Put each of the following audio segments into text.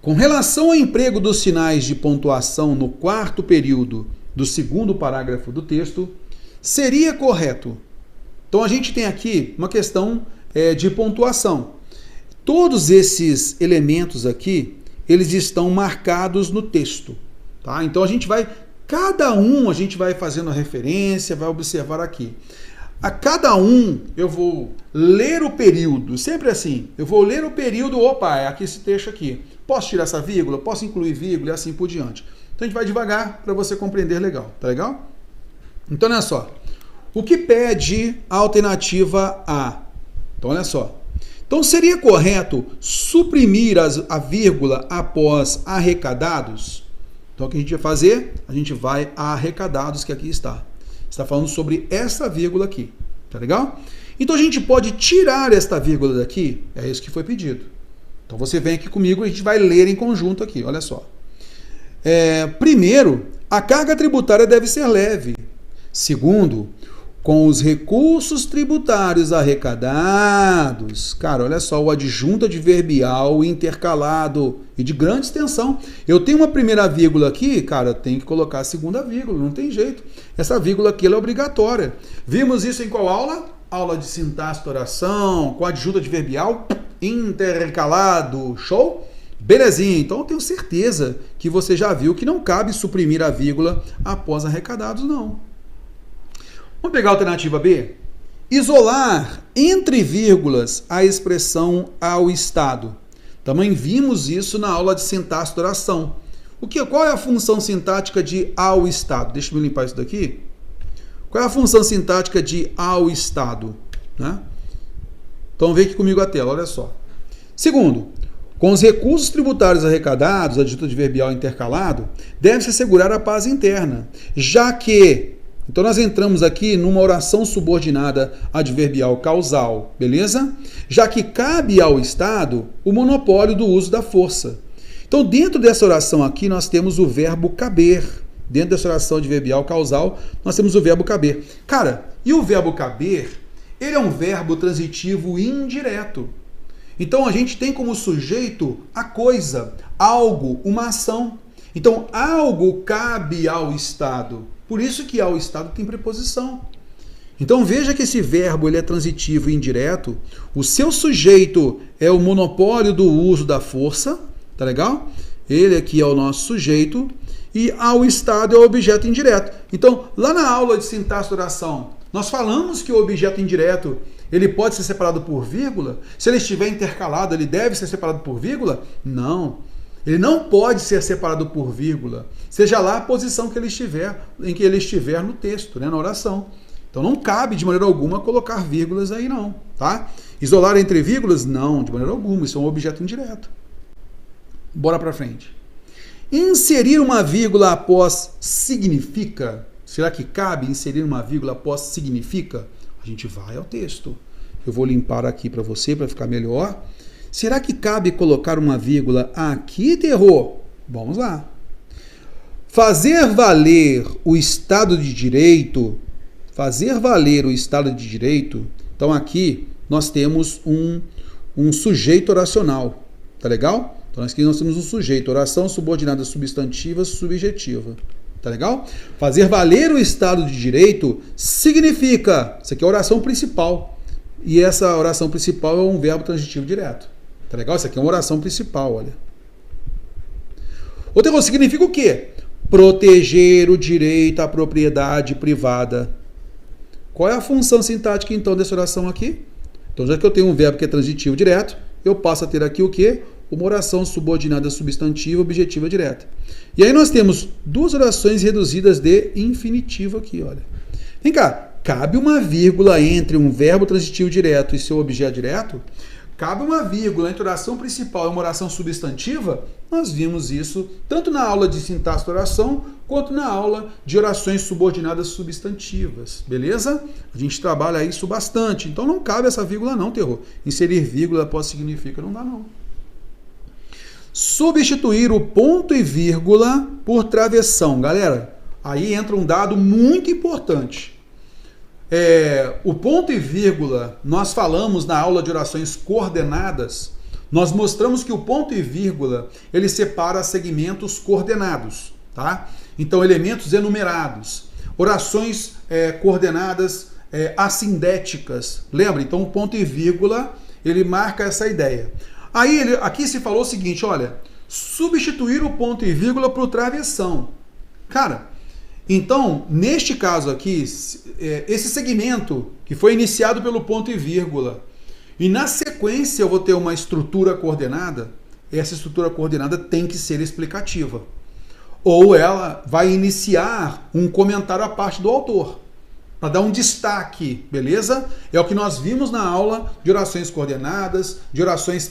Com relação ao emprego dos sinais de pontuação no quarto período do segundo parágrafo do texto, seria correto. Então a gente tem aqui uma questão de pontuação. Todos esses elementos aqui, eles estão marcados no texto. Tá? Então cada um a gente vai fazendo a referência, vai observar aqui. A cada um eu vou ler o período, sempre assim, eu vou ler o período, opa, é aqui esse trecho aqui. Posso tirar essa vírgula, posso incluir vírgula e assim por diante. Então a gente vai devagar para você compreender legal, tá legal? Então olha só, o que pede a alternativa A? Então olha só, então seria correto suprimir a vírgula após arrecadados? Então o que a gente vai fazer? A gente vai a arrecadados, que aqui está. Está falando sobre essa vírgula aqui, tá legal? Então a gente pode tirar esta vírgula daqui, é isso que foi pedido. Então você vem aqui comigo e a gente vai ler em conjunto aqui, olha só. Primeiro, a carga tributária deve ser leve. Segundo, com os recursos tributários arrecadados. Cara, olha só, o adjunto adverbial intercalado e de grande extensão. Eu tenho uma primeira vírgula aqui, cara, tem que colocar a segunda vírgula, não tem jeito. Essa vírgula aqui ela é obrigatória. Vimos isso em qual aula? Aula de sintaxe da oração, com adjunto adverbial intercalado. Show? Belezinha, então eu tenho certeza que você já viu que não cabe suprimir a vírgula após arrecadados, não. Vamos pegar a alternativa B? Isolar entre vírgulas a expressão ao Estado. Também vimos isso na aula de sintaxe da oração. Qual é a função sintática de ao Estado? Deixa eu limpar isso daqui. Qual é a função sintática de ao Estado? Né? Então vem aqui comigo a tela, olha só. Segundo, com os recursos tributários arrecadados, adjunto adverbial intercalado, deve-se assegurar a paz interna, já que... Então nós entramos aqui numa oração subordinada adverbial causal, beleza? Já que cabe ao Estado o monopólio do uso da força. Então dentro dessa oração aqui nós temos o verbo caber. Dentro dessa oração adverbial causal nós temos o verbo caber. Cara, e o verbo caber, ele é um verbo transitivo indireto. Então a gente tem como sujeito a coisa, algo, uma ação. Então algo cabe ao Estado. Por isso que ao Estado tem preposição. Então veja que esse verbo ele é transitivo e indireto. O seu sujeito é o monopólio do uso da força, tá legal? Ele aqui é o nosso sujeito e ao Estado é o objeto indireto. Então lá na aula de sintaxe da oração, nós falamos que o objeto indireto ele pode ser separado por vírgula. Se ele estiver intercalado, ele deve ser separado por vírgula? Não. Ele não pode ser separado por vírgula, seja lá a posição que ele estiver, em que ele estiver no texto, né, na oração. Então não cabe de maneira alguma colocar vírgulas aí não, tá? Isolar entre vírgulas? Não, de maneira alguma, isso é um objeto indireto. Bora para frente. Inserir uma vírgula após significa. Será que cabe inserir uma vírgula após significa? A gente vai ao texto. Eu vou limpar aqui para você, para ficar melhor. Será que cabe colocar uma vírgula aqui, terror? Vamos lá. Fazer valer o Estado de Direito. Fazer valer o Estado de Direito. Então aqui nós temos um sujeito oracional. Tá legal? Então aqui nós temos um sujeito. Oração subordinada substantiva subjetiva. Tá legal? Fazer valer o Estado de Direito significa... Isso aqui é a oração principal. E essa oração principal é um verbo transitivo direto. Tá legal? Isso aqui é uma oração principal, olha. Outra coisa, significa o quê? Proteger o direito à propriedade privada. Qual é a função sintática, então, dessa oração aqui? Então, já que eu tenho um verbo que é transitivo direto, eu passo a ter aqui o quê? Uma oração subordinada substantiva objetiva direta. E aí nós temos duas orações reduzidas de infinitivo aqui, olha. Vem cá, cabe uma vírgula entre um verbo transitivo direto e seu objeto direto? Cabe uma vírgula entre a oração principal e uma oração substantiva? Nós vimos isso tanto na aula de sintaxe da oração, quanto na aula de orações subordinadas substantivas, beleza? A gente trabalha isso bastante, então não cabe essa vírgula não, terror. Inserir vírgula após significa, não dá não. Substituir o ponto e vírgula por travessão. Galera, aí entra um dado muito importante. O ponto e vírgula, nós falamos na aula de orações coordenadas nós mostramos que o ponto e vírgula, ele separa segmentos coordenados, tá? Então, elementos enumerados, orações coordenadas assindéticas. Lembra? Então, o ponto e vírgula, ele marca essa ideia. Aí, aqui se falou o seguinte, olha, substituir o ponto e vírgula por travessão. Cara, então, neste caso aqui, esse segmento que foi iniciado pelo ponto e vírgula, e na sequência eu vou ter uma estrutura coordenada, essa estrutura coordenada tem que ser explicativa. Ou ela vai iniciar um comentário à parte do autor, para dar um destaque, beleza? É o que nós vimos na aula de orações coordenadas, de orações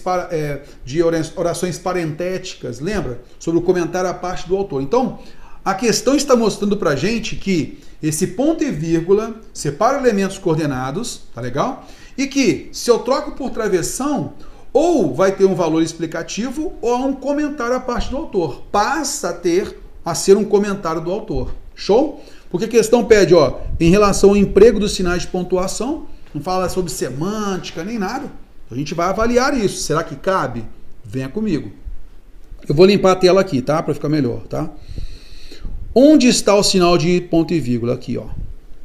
parentéticas, lembra? Sobre o comentário à parte do autor. Então, a questão está mostrando para a gente que esse ponto e vírgula separa elementos coordenados, tá legal? E que, se eu troco por travessão, ou vai ter um valor explicativo ou um comentário à parte do autor. Passa a ser um comentário do autor. Show? Porque a questão pede, ó, em relação ao emprego dos sinais de pontuação, não fala sobre semântica nem nada. A gente vai avaliar isso. Será que cabe? Venha comigo. Eu vou limpar a tela aqui, tá? Para ficar melhor, tá? Onde está o sinal de ponto e vírgula? Aqui, ó.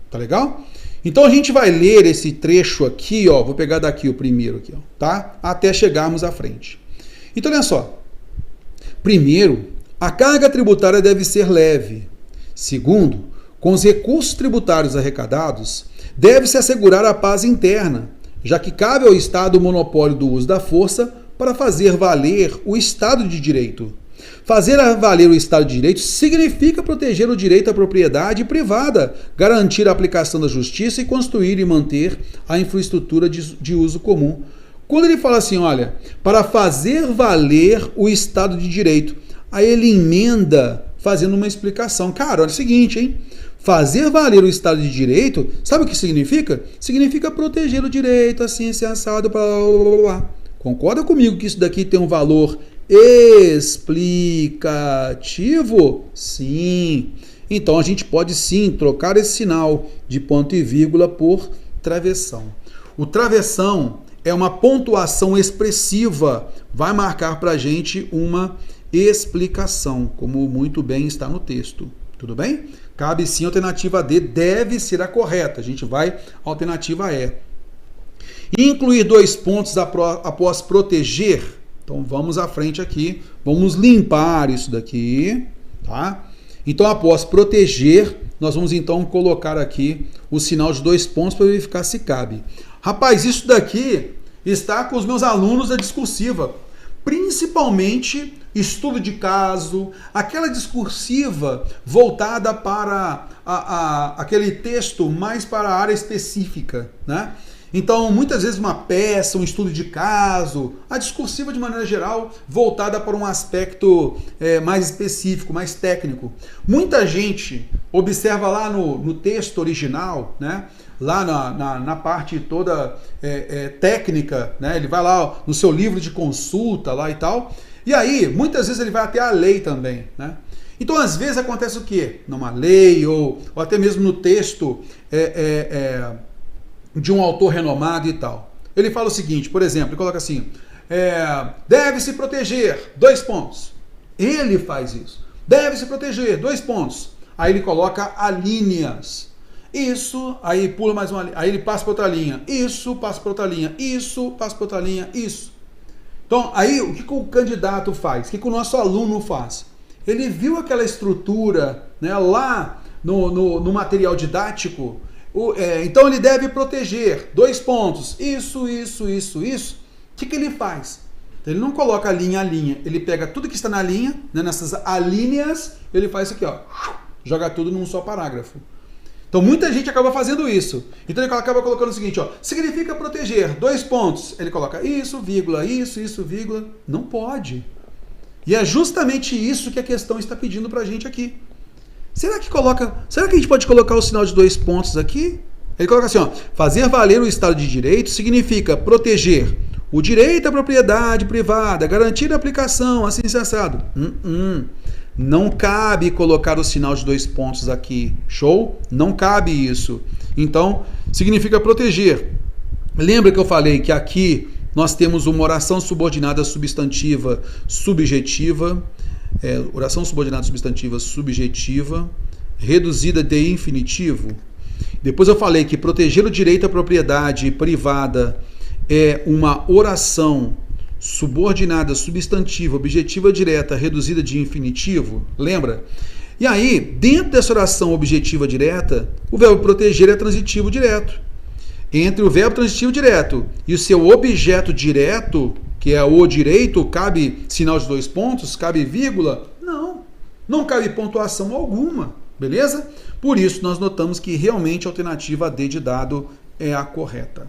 Tá legal? Então a gente vai ler esse trecho aqui, ó. Vou pegar daqui o primeiro aqui, ó, tá? Até chegarmos à frente. Então olha só. Primeiro, a carga tributária deve ser leve. Segundo, com os recursos tributários arrecadados, deve-se assegurar a paz interna, já que cabe ao Estado o monopólio do uso da força para fazer valer o Estado de Direito. Fazer valer o Estado de Direito significa proteger o direito à propriedade privada, garantir a aplicação da justiça e construir e manter a infraestrutura de uso comum. Quando ele fala assim, olha, para fazer valer o Estado de Direito, aí ele emenda fazendo uma explicação. Cara, olha o seguinte, hein? Fazer valer o Estado de Direito, sabe o que significa? Significa proteger o direito, assim, ser assado, blá, blá, blá. Concorda comigo que isso daqui tem um valor explicativo? Sim. Então a gente pode sim trocar esse sinal de ponto e vírgula por travessão. O travessão é uma pontuação expressiva, vai marcar para a gente uma explicação, como muito bem está no texto. Tudo bem? Cabe sim, a alternativa D deve ser a correta. A gente vai, alternativa E. Incluir 2 pontos após proteger. Então vamos à frente aqui, vamos limpar isso daqui, tá? Então após proteger, nós vamos então colocar aqui o sinal de 2 pontos para verificar se cabe. Rapaz, isso daqui está com os meus alunos da discursiva, principalmente estudo de caso, aquela discursiva voltada para aquele texto mais para a área específica, né? Então, muitas vezes uma peça, um estudo de caso, a discursiva de maneira geral voltada para um aspecto mais específico, mais técnico. Muita gente observa lá no texto original, né? Lá na parte toda técnica, né? Ele vai lá no seu livro de consulta lá e tal, e aí muitas vezes ele vai até a lei também, né? Então, às vezes acontece o quê? Numa lei ou até mesmo no texto de um autor renomado e tal. Ele fala o seguinte, por exemplo, ele coloca assim, deve-se proteger, 2 pontos. Ele faz isso. Deve-se proteger, 2 pontos. Aí ele coloca alíneas. Isso, aí pula mais uma linha, aí ele passa para outra linha. Isso, passa para outra linha. Isso, passa para outra linha. Isso. Então, aí o que o candidato faz? O que o nosso aluno faz? Ele viu aquela estrutura, né, lá no material didático. Então ele deve proteger 2 pontos, isso. O que ele faz? Ele não coloca linha a linha, ele pega tudo que está na linha, né, nessas alíneas, ele faz isso aqui, ó, joga tudo num só parágrafo. Então muita gente acaba fazendo isso. Então ele acaba colocando o seguinte, ó, significa proteger 2 pontos. Ele coloca isso, vírgula, isso, vírgula. Não pode. E é justamente isso que a questão está pedindo pra gente aqui. Será que a gente pode colocar o sinal de 2 pontos aqui? Ele coloca assim, ó, fazer valer o Estado de Direito significa proteger o direito à propriedade privada, garantir a aplicação, assim assado. Não cabe colocar o sinal de 2 pontos aqui. Show? Não cabe isso. Então, significa proteger. Lembra que eu falei que aqui Nós temos uma oração subordinada substantiva subjetiva, oração subordinada substantiva subjetiva, reduzida de infinitivo. Depois eu falei que proteger o direito à propriedade privada é uma oração subordinada substantiva objetiva direta reduzida de infinitivo. Lembra? E aí, dentro dessa oração objetiva direta, o verbo proteger é transitivo direto. Entre o verbo transitivo direto e o seu objeto direto, que é o direito, cabe sinal de 2 pontos, cabe vírgula? Não cabe pontuação alguma, beleza? Por isso nós notamos que realmente a alternativa D de dado é a correta.